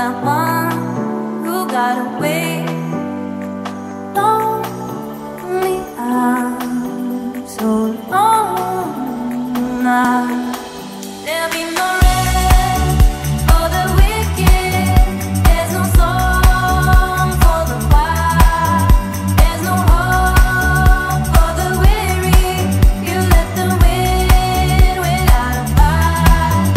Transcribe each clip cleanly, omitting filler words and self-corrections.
that one who got away. Lonely, I'm so lonely now. There'll be no rest for the wicked. There's no song for the quiet. There's no hope for the weary. You let them win without a fight.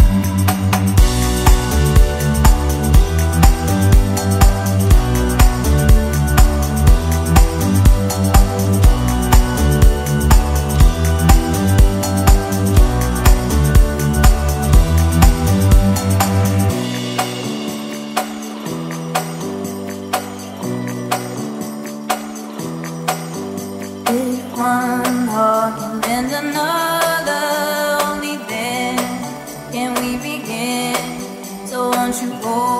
If one heart can mend another, only then can we begin. So won't you hold